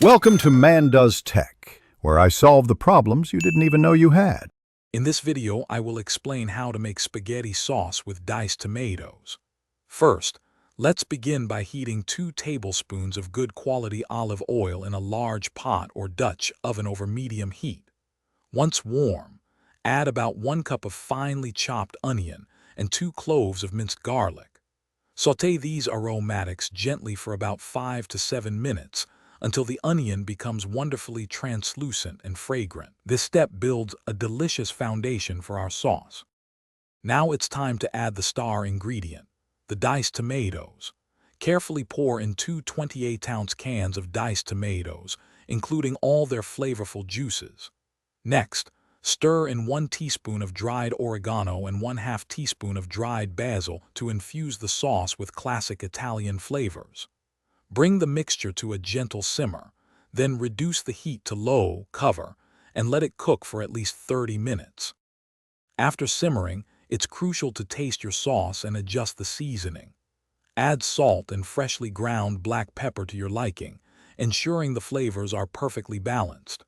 Welcome to Man Does Tech, where I solve the problems you didn't even know you had. In this video, I will explain how to make spaghetti sauce with diced tomatoes. First, let's begin by heating 2 tablespoons of good quality olive oil in a large pot or Dutch oven over medium heat. Once warm, add about 1 cup of finely chopped onion and 2 cloves of minced garlic. Sauté these aromatics gently for about 5 to 7 minutes until the onion becomes wonderfully translucent and fragrant. This step builds a delicious foundation for our sauce. Now it's time to add the star ingredient, the diced tomatoes. Carefully pour in 2 28-ounce cans of diced tomatoes, including all their flavorful juices. Next, stir in 1 teaspoon of dried oregano and 1/2 teaspoon of dried basil to infuse the sauce with classic Italian flavors. Bring the mixture to a gentle simmer, then reduce the heat to low, cover, and let it cook for at least 30 minutes. After simmering, it's crucial to taste your sauce and adjust the seasoning. Add salt and freshly ground black pepper to your liking, ensuring the flavors are perfectly balanced.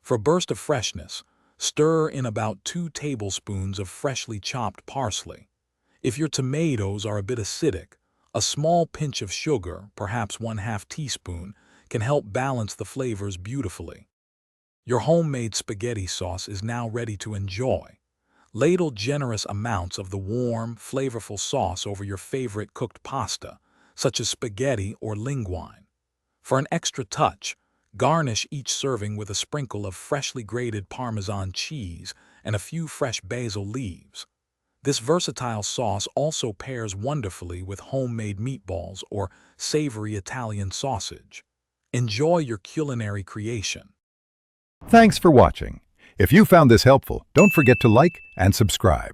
For a burst of freshness, stir in about 2 tablespoons of freshly chopped parsley. If your tomatoes are a bit acidic, a small pinch of sugar, perhaps 1/2 teaspoon, can help balance the flavors beautifully. Your homemade spaghetti sauce is now ready to enjoy. Ladle generous amounts of the warm, flavorful sauce over your favorite cooked pasta, such as spaghetti or linguine. For an extra touch, garnish each serving with a sprinkle of freshly grated Parmesan cheese and a few fresh basil leaves. This versatile sauce also pairs wonderfully with homemade meatballs or savory Italian sausage. Enjoy your culinary creation. Thanks for watching. If you found this helpful, don't forget to like and subscribe.